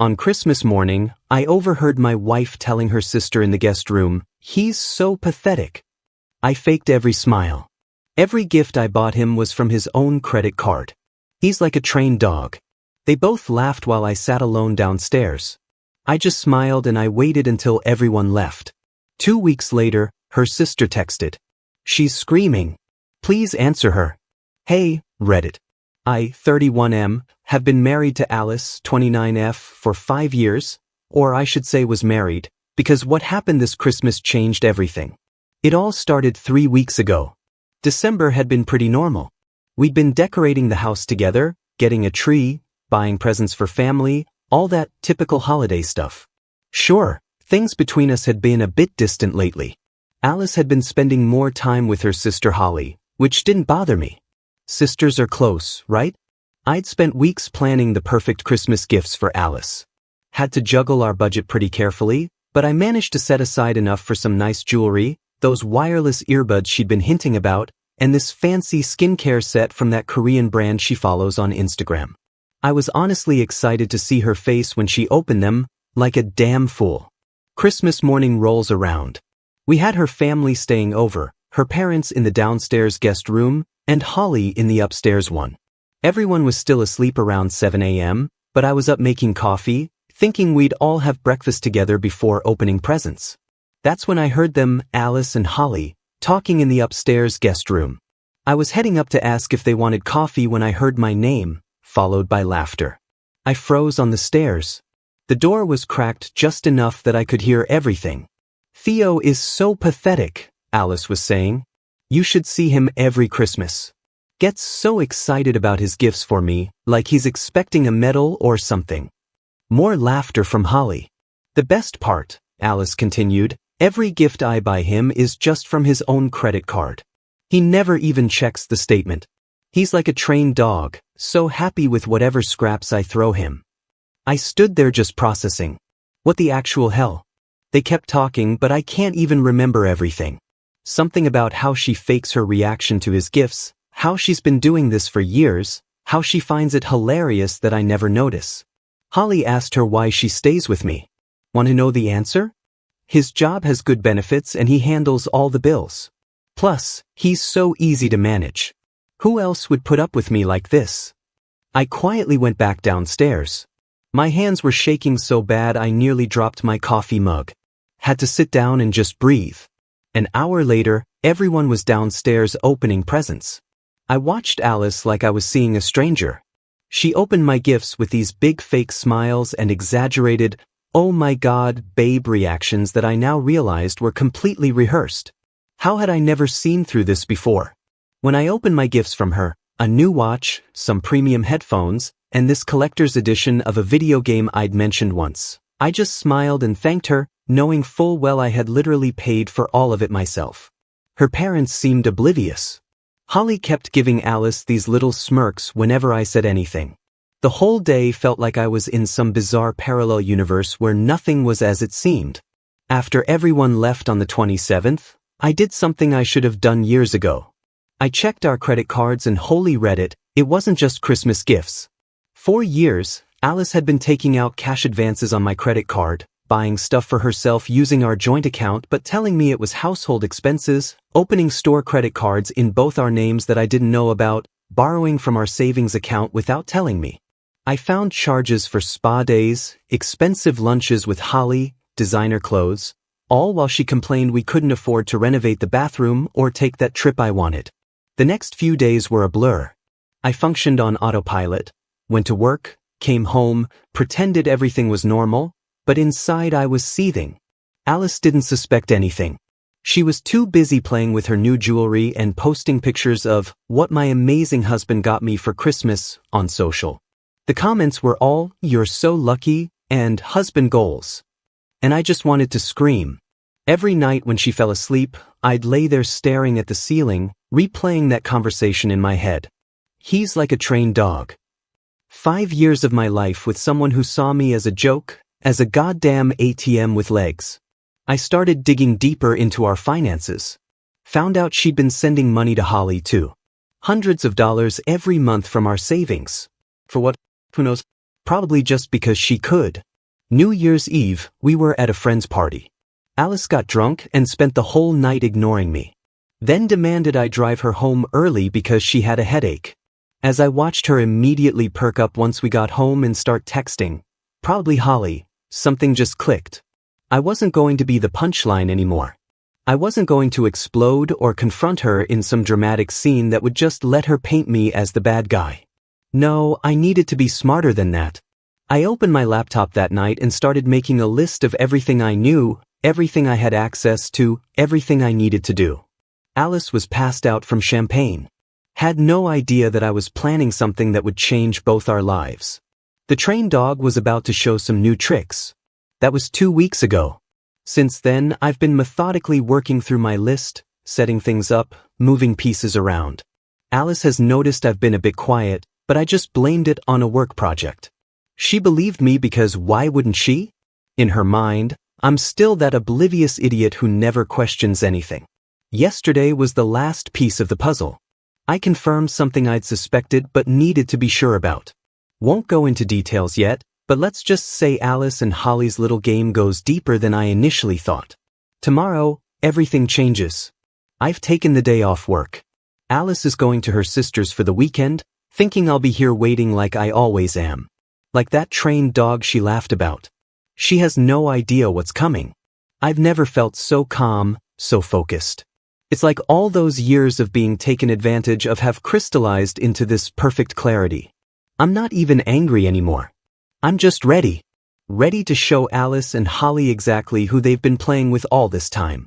On Christmas morning, I overheard my wife telling her sister in the guest room, "He's so pathetic." I faked every smile. Every gift I bought him was from his own credit card. He's like a trained dog. They both laughed while I sat alone downstairs. I just smiled and I waited until everyone left. 2 weeks later, her sister texted. "She's screaming. Please answer her." Hey, Reddit. I, 31M, have been married to Alice, 29F, for 5 years, or I should say was married, because what happened this Christmas changed everything. It all started 3 weeks ago. December had been pretty normal. We'd been decorating the house together, getting a tree, buying presents for family, all that typical holiday stuff. Sure, things between us had been a bit distant lately. Alice had been spending more time with her sister Holly, which didn't bother me. Sisters are close, right? I'd spent weeks planning the perfect Christmas gifts for Alice. Had to juggle our budget pretty carefully, but I managed to set aside enough for some nice jewelry, those wireless earbuds she'd been hinting about, and this fancy skincare set from that Korean brand she follows on Instagram. I was honestly excited to see her face when she opened them, like a damn fool. Christmas morning rolls around. We had her family staying over, her parents in the downstairs guest room, and Holly in the upstairs one. Everyone was still asleep around 7 a.m., but I was up making coffee, thinking we'd all have breakfast together before opening presents. That's when I heard them, Alice and Holly, talking in the upstairs guest room. I was heading up to ask if they wanted coffee when I heard my name, followed by laughter. I froze on the stairs. The door was cracked just enough that I could hear everything. "Theo is so pathetic," Alice was saying. "You should see him every Christmas. Gets so excited about his gifts for me, like he's expecting a medal or something." More laughter from Holly. "The best part," Alice continued, "every gift I buy him is just from his own credit card. He never even checks the statement. He's like a trained dog, so happy with whatever scraps I throw him." I stood there just processing. What the actual hell? They kept talking, but I can't even remember everything. Something about how she fakes her reaction to his gifts, how she's been doing this for years, how she finds it hilarious that I never notice. Holly asked her why she stays with me. Want to know the answer? His job has good benefits and he handles all the bills. Plus, he's so easy to manage. Who else would put up with me like this? I quietly went back downstairs. My hands were shaking so bad I nearly dropped my coffee mug. Had to sit down and just breathe. An hour later, everyone was downstairs opening presents. I watched Alice like I was seeing a stranger. She opened my gifts with these big fake smiles and exaggerated, "Oh my God, babe" reactions that I now realized were completely rehearsed. How had I never seen through this before? When I opened my gifts from her, a new watch, some premium headphones, and this collector's edition of a video game I'd mentioned once, I just smiled and thanked her, knowing full well I had literally paid for all of it myself. Her parents seemed oblivious. Holly kept giving Alice these little smirks whenever I said anything. The whole day felt like I was in some bizarre parallel universe where nothing was as it seemed. After everyone left on the 27th, I did something I should have done years ago. I checked our credit cards and holy Reddit, it wasn't just Christmas gifts. For years, Alice had been taking out cash advances on my credit card, buying stuff for herself using our joint account but telling me it was household expenses, opening store credit cards in both our names that I didn't know about, borrowing from our savings account without telling me. I found charges for spa days, expensive lunches with Holly, designer clothes, all while she complained we couldn't afford to renovate the bathroom or take that trip I wanted. The next few days were a blur. I functioned on autopilot, went to work, came home, pretended everything was normal, but inside I was seething. Alice didn't suspect anything. She was too busy playing with her new jewelry and posting pictures of what my amazing husband got me for Christmas on social. The comments were all, "You're so lucky," and "husband goals." And I just wanted to scream. Every night when she fell asleep, I'd lay there staring at the ceiling, replaying that conversation in my head. He's like a trained dog. 5 years of my life with someone who saw me as a joke, as a goddamn ATM with legs. I started digging deeper into our finances. Found out she'd been sending money to Holly too. Hundreds of dollars every month from our savings. For what? Who knows? Probably just because she could. New Year's Eve, we were at a friend's party. Alice got drunk and spent the whole night ignoring me. Then demanded I drive her home early because she had a headache. As I watched her immediately perk up once we got home and start texting, probably Holly, something just clicked. I wasn't going to be the punchline anymore. I wasn't going to explode or confront her in some dramatic scene that would just let her paint me as the bad guy. No, I needed to be smarter than that. I opened my laptop that night and started making a list of everything I knew, everything I had access to, everything I needed to do. Alice was passed out from champagne. Had no idea that I was planning something that would change both our lives. The trained dog was about to show some new tricks. That was 2 weeks ago. Since then, I've been methodically working through my list, setting things up, moving pieces around. Alice has noticed I've been a bit quiet, but I just blamed it on a work project. She believed me because why wouldn't she? In her mind, I'm still that oblivious idiot who never questions anything. Yesterday was the last piece of the puzzle. I confirmed something I'd suspected but needed to be sure about. Won't go into details yet, but let's just say Alice and Holly's little game goes deeper than I initially thought. Tomorrow, everything changes. I've taken the day off work. Alice is going to her sister's for the weekend, thinking I'll be here waiting like I always am. Like that trained dog she laughed about. She has no idea what's coming. I've never felt so calm, so focused. It's like all those years of being taken advantage of have crystallized into this perfect clarity. I'm not even angry anymore. I'm just ready. Ready to show Alice and Holly exactly who they've been playing with all this time.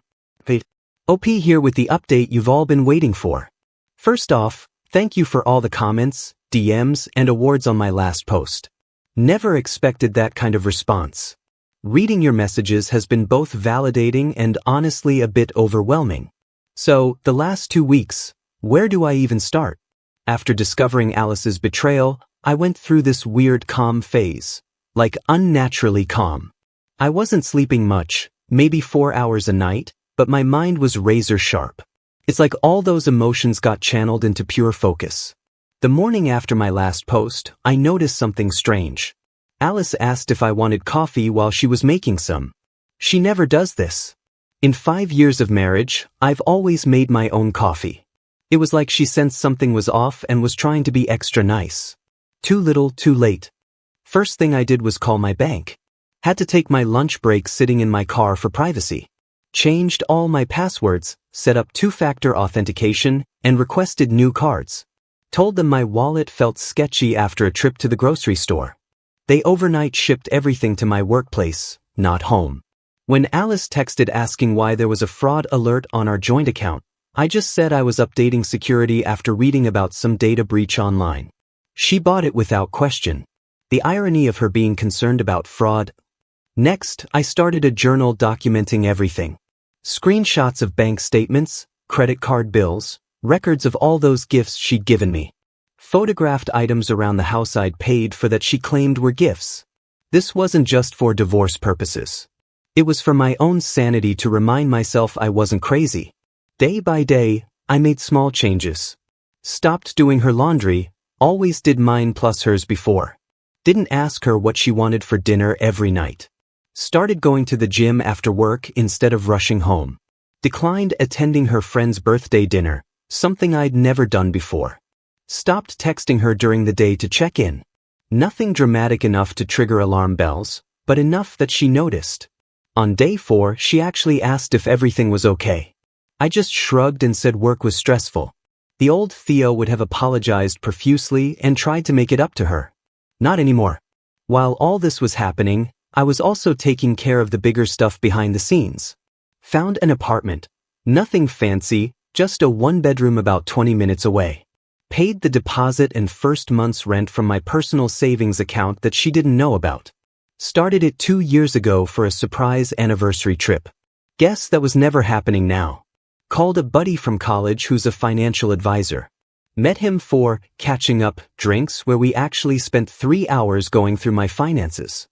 OP here with the update you've all been waiting for. First off, thank you for all the comments, DMs, and awards on my last post. Never expected that kind of response. Reading your messages has been both validating and honestly a bit overwhelming. So, the last 2 weeks, where do I even start? After discovering Alice's betrayal, I went through this weird calm phase. Like unnaturally calm. I wasn't sleeping much, maybe 4 hours a night, but my mind was razor sharp. It's like all those emotions got channeled into pure focus. The morning after my last post, I noticed something strange. Alice asked if I wanted coffee while she was making some. She never does this. In 5 years of marriage, I've always made my own coffee. It was like she sensed something was off and was trying to be extra nice. Too little, too late. First thing I did was call my bank. Had to take my lunch break sitting in my car for privacy. Changed all my passwords, set up 2-factor authentication, and requested new cards. Told them my wallet felt sketchy after a trip to the grocery store. They overnight shipped everything to my workplace, not home. When Alice texted asking why there was a fraud alert on our joint account, I just said I was updating security after reading about some data breach online. She bought it without question. The irony of her being concerned about fraud. Next, I started a journal documenting everything. Screenshots of bank statements, credit card bills, records of all those gifts she'd given me. Photographed items around the house I'd paid for that she claimed were gifts. This wasn't just for divorce purposes. It was for my own sanity to remind myself I wasn't crazy. Day by day, I made small changes. Stopped doing her laundry, always did mine plus hers before. Didn't ask her what she wanted for dinner every night. Started going to the gym after work instead of rushing home. Declined attending her friend's birthday dinner, something I'd never done before. Stopped texting her during the day to check in. Nothing dramatic enough to trigger alarm bells, but enough that she noticed. On day 4, she actually asked if everything was okay. I just shrugged and said work was stressful. The old Theo would have apologized profusely and tried to make it up to her. Not anymore. While all this was happening, I was also taking care of the bigger stuff behind the scenes. Found an apartment. Nothing fancy, just a 1-bedroom about 20 minutes away. Paid the deposit and first month's rent from my personal savings account that she didn't know about. Started it 2 years ago for a surprise anniversary trip. Guess that was never happening now. Called a buddy from college who's a financial advisor. Met him for catching up drinks where we actually spent 3 hours going through my finances.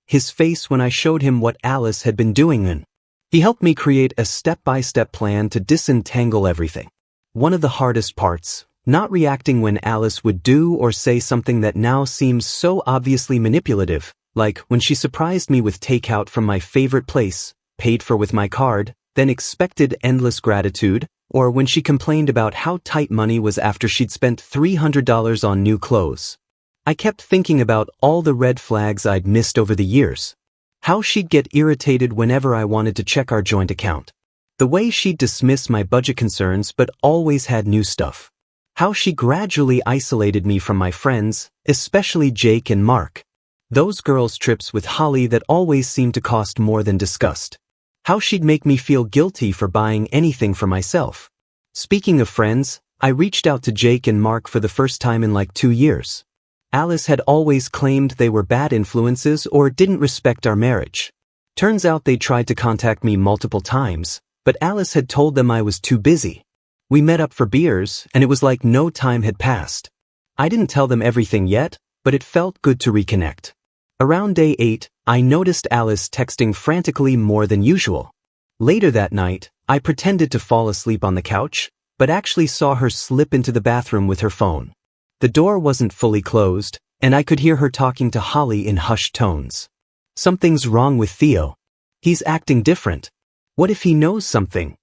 His face when I showed him what Alice had been doing and he helped me create a step-by-step plan to disentangle everything. One of the hardest parts, not reacting when Alice would do or say something that now seems so obviously manipulative, Like when she surprised me with takeout from my favorite place, paid for with my card, then expected endless gratitude, or when she complained about how tight money was after she'd spent $300 on new clothes. I kept thinking about all the red flags I'd missed over the years. How she'd get irritated whenever I wanted to check our joint account. The way she'd dismiss my budget concerns but always had new stuff. How she gradually isolated me from my friends, especially Jake and Mark. Those girls' trips with Holly that always seemed to cost more than discussed. How she'd make me feel guilty for buying anything for myself. Speaking of friends, I reached out to Jake and Mark for the first time in like 2 years. Alice had always claimed they were bad influences or didn't respect our marriage. Turns out they tried to contact me multiple times, but Alice had told them I was too busy. We met up for beers, and it was like no time had passed. I didn't tell them everything yet, but it felt good to reconnect. Around day 8, I noticed Alice texting frantically more than usual. Later that night, I pretended to fall asleep on the couch, but actually saw her slip into the bathroom with her phone. The door wasn't fully closed, and I could hear her talking to Holly in hushed tones. Something's wrong with Theo. He's acting different. What if he knows something?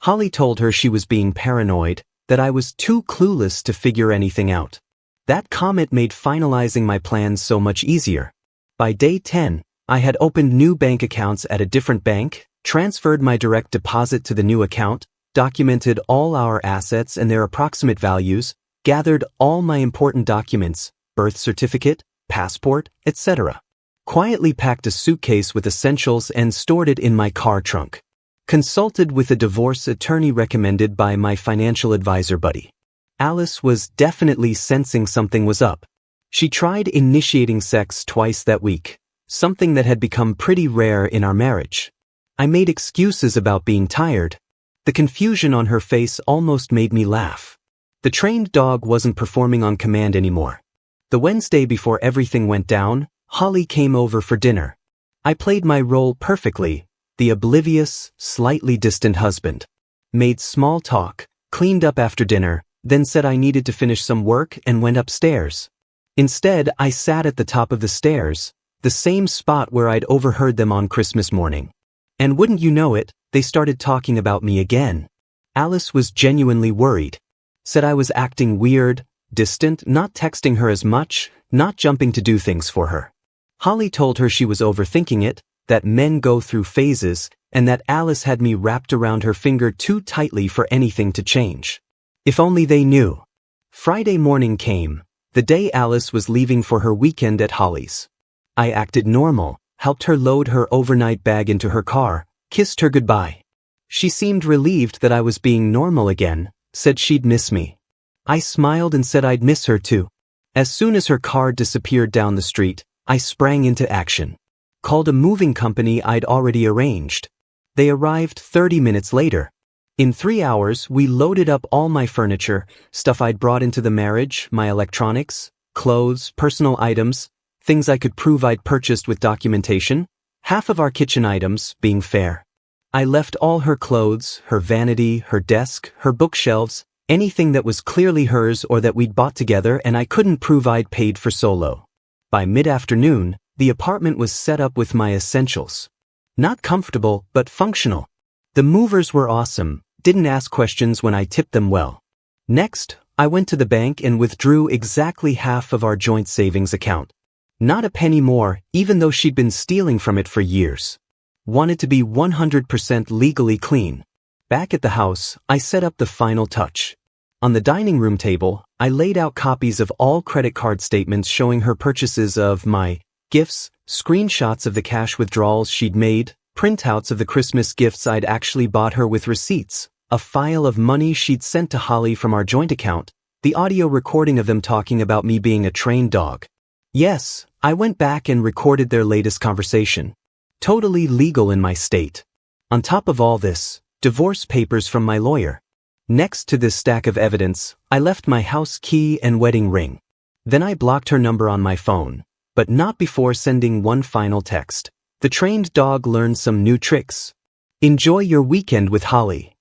Holly told her she was being paranoid, that I was too clueless to figure anything out. That comment made finalizing my plans so much easier. By day 10, I had opened new bank accounts at a different bank, transferred my direct deposit to the new account, documented all our assets and their approximate values, gathered all my important documents, birth certificate, passport, etc. Quietly packed a suitcase with essentials and stored it in my car trunk. Consulted with a divorce attorney recommended by my financial advisor buddy. Alice was definitely sensing something was up. She tried initiating sex twice that week, something that had become pretty rare in our marriage. I made excuses about being tired. The confusion on her face almost made me laugh. The trained dog wasn't performing on command anymore. The Wednesday before everything went down, Holly came over for dinner. I played my role perfectly, the oblivious, slightly distant husband. Made small talk, cleaned up after dinner, then said I needed to finish some work and went upstairs. Instead, I sat at the top of the stairs, the same spot where I'd overheard them on Christmas morning. And wouldn't you know it, they started talking about me again. Alice was genuinely worried. Said I was acting weird, distant, not texting her as much, not jumping to do things for her. Holly told her she was overthinking it, that men go through phases, and that Alice had me wrapped around her finger too tightly for anything to change. If only they knew. Friday morning came, the day Alice was leaving for her weekend at Holly's. I acted normal, helped her load her overnight bag into her car, kissed her goodbye. She seemed relieved that I was being normal again, said she'd miss me. I smiled and said I'd miss her too. As soon as her car disappeared down the street, I sprang into action. Called a moving company I'd already arranged. They arrived 30 minutes later. In 3 hours, we loaded up all my furniture, stuff I'd brought into the marriage, my electronics, clothes, personal items, things I could prove I'd purchased with documentation, half of our kitchen items, being fair. I left all her clothes, her vanity, her desk, her bookshelves, anything that was clearly hers or that we'd bought together and I couldn't prove I'd paid for solo. By mid-afternoon, the apartment was set up with my essentials. Not comfortable, but functional. The movers were awesome, didn't ask questions when I tipped them well. Next, I went to the bank and withdrew exactly half of our joint savings account. Not a penny more, even though she'd been stealing from it for years. Wanted to be 100% legally clean. Back at the house, I set up the final touch. On the dining room table, I laid out copies of all credit card statements showing her purchases of my gifts, screenshots of the cash withdrawals she'd made, printouts of the Christmas gifts I'd actually bought her with receipts, a file of money she'd sent to Holly from our joint account, the audio recording of them talking about me being a trained dog. Yes, I went back and recorded their latest conversation. Totally legal in my state. On top of all this, divorce papers from my lawyer. Next to this stack of evidence, I left my house key and wedding ring. Then I blocked her number on my phone, but not before sending one final text. The trained dog learned some new tricks. Enjoy your weekend with Holly.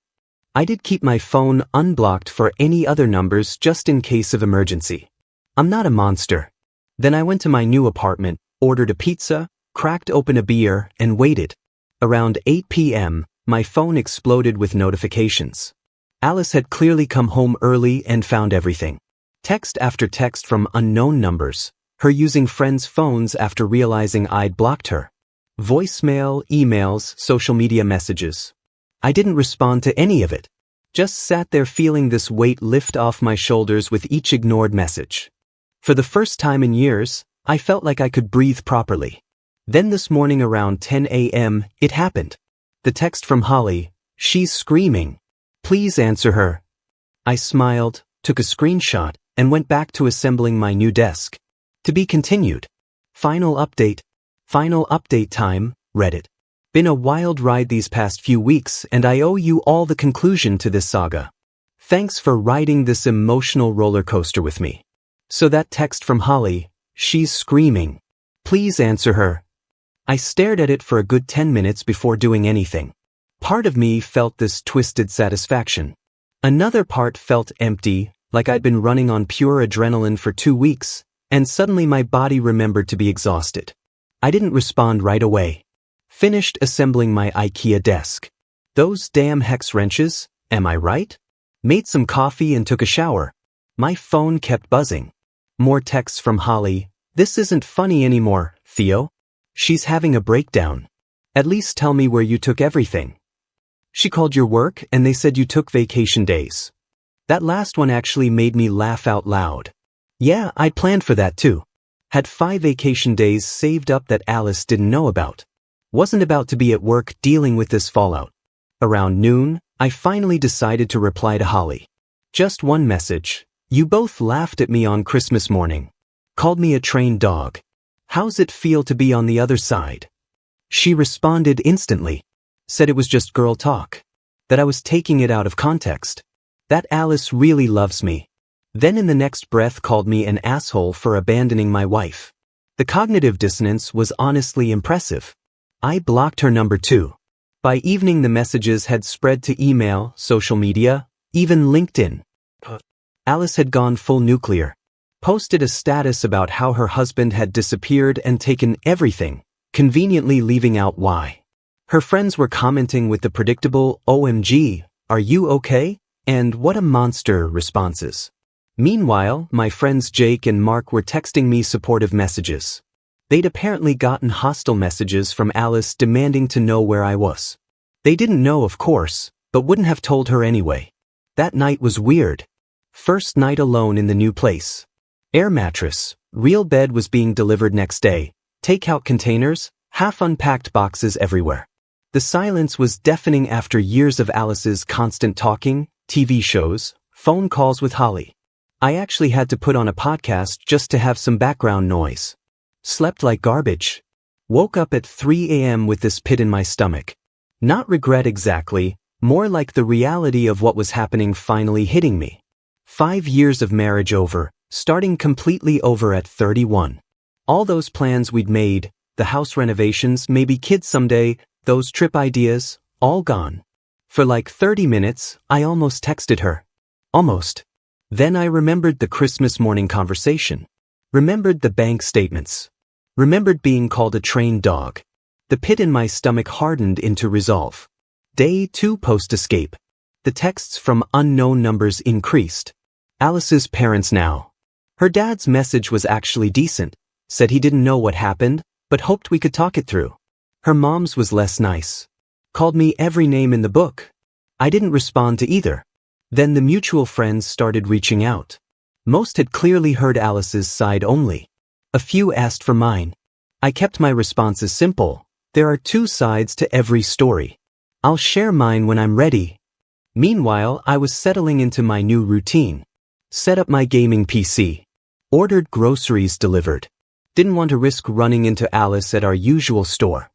I did keep my phone unblocked for any other numbers just in case of emergency. I'm not a monster. Then I went to my new apartment, ordered a pizza, cracked open a beer, and waited. Around 8 p.m., my phone exploded with notifications. Alice had clearly come home early and found everything. Text after text from unknown numbers, her using friends' phones after realizing I'd blocked her. Voicemail, emails, social media messages. I didn't respond to any of it. Just sat there feeling this weight lift off my shoulders with each ignored message. For the first time in years, I felt like I could breathe properly. Then this morning around 10 a.m., it happened. The text from Holly, "She's screaming. Please answer her." I smiled, took a screenshot, and went back to assembling my new desk. To be continued. Final update time, Reddit. Been a wild ride these past few weeks, and I owe you all the conclusion to this saga. Thanks for riding this emotional roller coaster with me. So that text from Holly, "She's screaming. Please answer her." I stared at it for a good 10 minutes before doing anything. Part of me felt this twisted satisfaction. Another part felt empty, like I'd been running on pure adrenaline for 2 weeks, and suddenly my body remembered to be exhausted. I didn't respond right away. Finished assembling my IKEA desk. Those damn hex wrenches, am I right? Made some coffee and took a shower. My phone kept buzzing. More texts from Holly. "This isn't funny anymore, Theo. She's having a breakdown. At least tell me where you took everything. She called your work and they said you took vacation days." That last one actually made me laugh out loud. Yeah, I'd planned for that too. Had 5 vacation days saved up that Alice didn't know about. Wasn't about to be at work dealing with this fallout. Around noon, I finally decided to reply to Holly. Just one message. "You both laughed at me on Christmas morning. Called me a trained dog. How's it feel to be on the other side?" She responded instantly. Said it was just girl talk. That I was taking it out of context. That Alice really loves me. Then in the next breath called me an asshole for abandoning my wife. The cognitive dissonance was honestly impressive. I blocked her number 2. By evening the messages had spread to email, social media, even LinkedIn. Alice had gone full nuclear. Posted a status about how her husband had disappeared and taken everything, conveniently leaving out why. Her friends were commenting with the predictable "OMG, are you okay?" and "what a monster" responses. Meanwhile, my friends Jake and Mark were texting me supportive messages. They'd apparently gotten hostile messages from Alice demanding to know where I was. They didn't know, of course, but wouldn't have told her anyway. That night was weird. First night alone in the new place. Air mattress, real bed was being delivered next day, takeout containers, half-unpacked boxes everywhere. The silence was deafening after years of Alice's constant talking, TV shows, phone calls with Holly. I actually had to put on a podcast just to have some background noise. Slept like garbage. Woke up at 3 a.m. with this pit in my stomach. Not regret exactly, more like the reality of what was happening finally hitting me. 5 years of marriage over, starting completely over at 31. All those plans we'd made, the house renovations, maybe kids someday, those trip ideas, all gone. For like 30 minutes, I almost texted her. Almost. Then I remembered the Christmas morning conversation. Remembered the bank statements. Remembered being called a trained dog. The pit in my stomach hardened into resolve. Day 2 post-escape. The texts from unknown numbers increased. Alice's parents now. Her dad's message was actually decent. Said he didn't know what happened, but hoped we could talk it through. Her mom's was less nice. Called me every name in the book. I didn't respond to either. Then the mutual friends started reaching out. Most had clearly heard Alice's side only. A few asked for mine. I kept my responses simple. There are 2 sides to every story. I'll share mine when I'm ready. Meanwhile, I was settling into my new routine. Set up my gaming PC. Ordered groceries delivered. Didn't want to risk running into Alice at our usual store.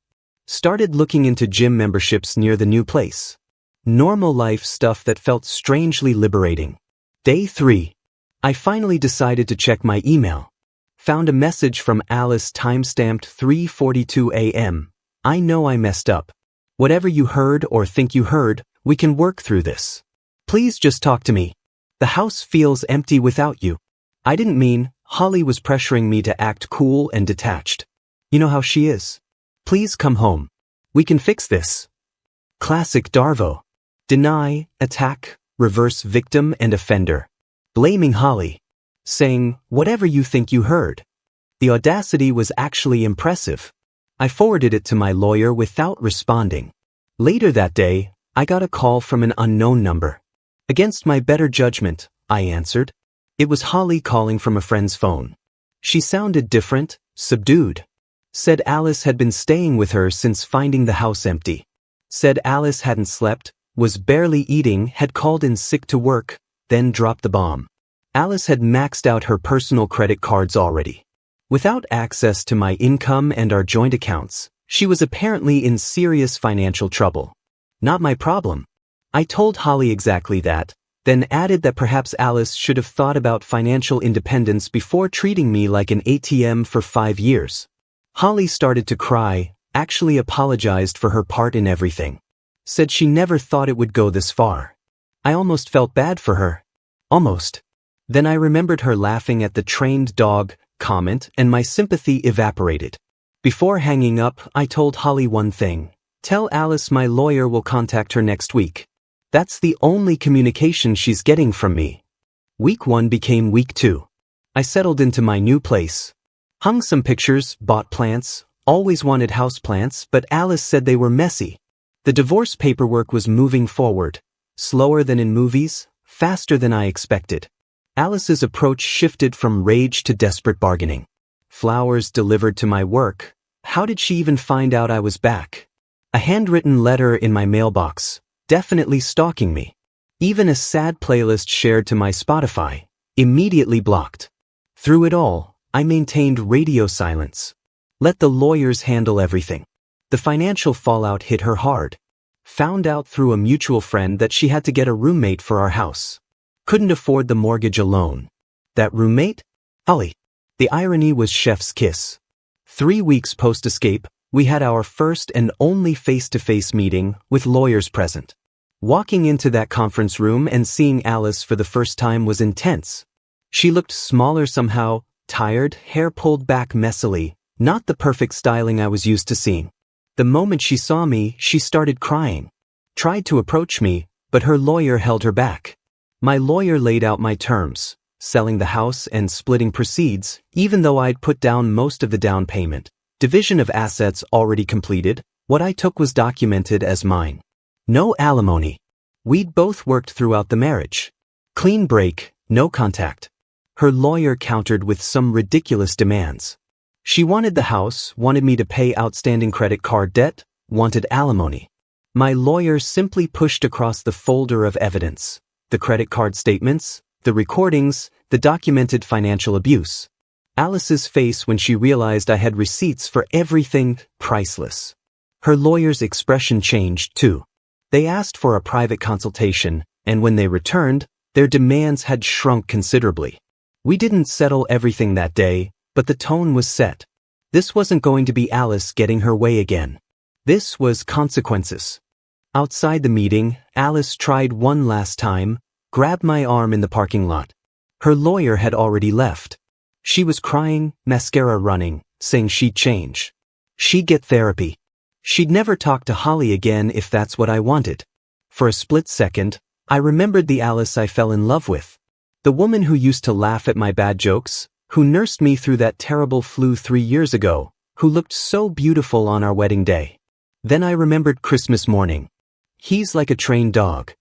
Started looking into gym memberships near the new place. Normal life stuff that felt strangely liberating. Day 3. I finally decided to check my email. Found a message from Alice timestamped 3:42 a.m. I know I messed up. Whatever you heard or think you heard, we can work through this. Please just talk to me. The house feels empty without you. I didn't mean, Holly was pressuring me to act cool and detached. You know how she is. Please come home. We can fix this. Classic Darvo. Deny, attack, reverse victim and offender. Blaming Holly. Saying, whatever you think you heard. The audacity was actually impressive. I forwarded it to my lawyer without responding. Later that day, I got a call from an unknown number. Against my better judgment, I answered. It was Holly calling from a friend's phone. She sounded different, subdued. Said Alice had been staying with her since finding the house empty. Said Alice hadn't slept, was barely eating, had called in sick to work, then dropped the bomb. Alice had maxed out her personal credit cards already. Without access to my income and our joint accounts, she was apparently in serious financial trouble. Not my problem. I told Holly exactly that, then added that perhaps Alice should have thought about financial independence before treating me like an ATM for 5 years. Holly started to cry, actually apologized for her part in everything. Said she never thought it would go this far. I almost felt bad for her. Almost. Then I remembered her laughing at the trained dog comment and my sympathy evaporated. Before hanging up, I told Holly one thing. Tell Alice my lawyer will contact her next week. That's the only communication she's getting from me. Week 1 became week 2. I settled into my new place. Hung some pictures, bought plants, always wanted houseplants, but Alice said they were messy. The divorce paperwork was moving forward. Slower than in movies, faster than I expected. Alice's approach shifted from rage to desperate bargaining. Flowers delivered to my work. How did she even find out I was back? A handwritten letter in my mailbox, definitely stalking me. Even a sad playlist shared to my Spotify, immediately blocked. Through it all, I maintained radio silence. Let the lawyers handle everything. The financial fallout hit her hard. Found out through a mutual friend that she had to get a roommate for our house. Couldn't afford the mortgage alone. That roommate? Holly. The irony was chef's kiss. 3 weeks post-escape, we had our first and only face-to-face meeting with lawyers present. Walking into that conference room and seeing Alice for the first time was intense. She looked smaller somehow, tired, hair pulled back messily, not the perfect styling I was used to seeing. The moment she saw me, she started crying. Tried to approach me, but her lawyer held her back. My lawyer laid out my terms, selling the house and splitting proceeds, even though I'd put down most of the down payment. Division of assets already completed, what I took was documented as mine. No alimony. We'd both worked throughout the marriage. Clean break, no contact. Her lawyer countered with some ridiculous demands. She wanted the house, wanted me to pay outstanding credit card debt, wanted alimony. My lawyer simply pushed across the folder of evidence. The credit card statements, the recordings, the documented financial abuse. Alice's face when she realized I had receipts for everything, priceless. Her lawyer's expression changed too. They asked for a private consultation, and when they returned, their demands had shrunk considerably. We didn't settle everything that day, but the tone was set. This wasn't going to be Alice getting her way again. This was consequences. Outside the meeting, Alice tried one last time, grabbed my arm in the parking lot. Her lawyer had already left. She was crying, mascara running, saying she'd change. She'd get therapy. She'd never talk to Holly again if that's what I wanted. For a split second, I remembered the Alice I fell in love with. The woman who used to laugh at my bad jokes, who nursed me through that terrible flu 3 years ago, who looked so beautiful on our wedding day. Then I remembered Christmas morning. He's like a trained dog.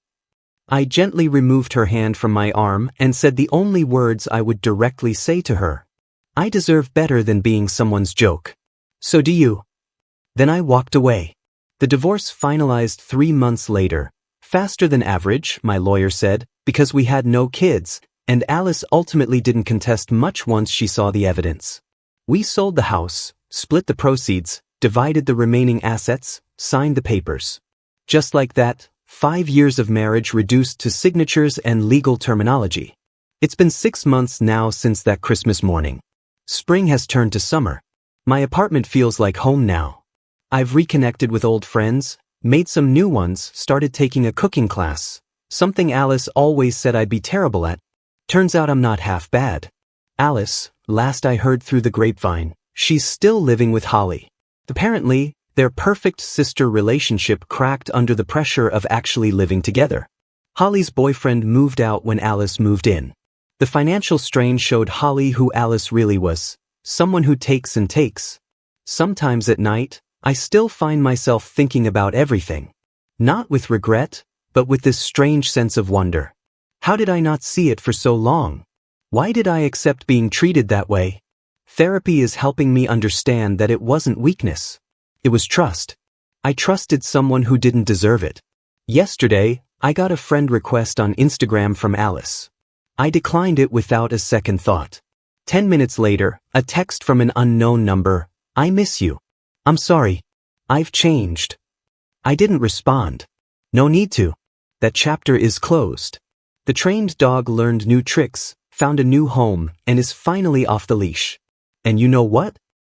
I gently removed her hand from my arm and said the only words I would directly say to her. I deserve better than being someone's joke. So do you. Then I walked away. The divorce finalized 3 months later, faster than average, my lawyer said, because we had no kids, and Alice ultimately didn't contest much once she saw the evidence. We sold the house, split the proceeds, divided the remaining assets, signed the papers. Just like that, 5 years of marriage reduced to signatures and legal terminology. It's been 6 months now since that Christmas morning. Spring has turned to summer. My apartment feels like home now. I've reconnected with old friends, made some new ones, started taking a cooking class, something Alice always said I'd be terrible at. Turns out I'm not half bad. Alice, last I heard through the grapevine, She's still living with Holly. Apparently, their perfect sister relationship cracked under the pressure of actually living together. Holly's boyfriend moved out when Alice moved in. The financial strain showed Holly who Alice really was, someone who takes and takes. Sometimes at night, I still find myself thinking about everything. Not with regret, but with this strange sense of wonder. How did I not see it for so long? Why did I accept being treated that way? Therapy is helping me understand that it wasn't weakness. It was trust. I trusted someone who didn't deserve it. Yesterday, I got a friend request on Instagram from Alice. I declined it without a second thought. 10 minutes later, a text from an unknown number. I miss you. I'm sorry. I've changed. I didn't respond. No need to. That chapter is closed. The trained dog learned new tricks, found a new home, and is finally off the leash. And you know what?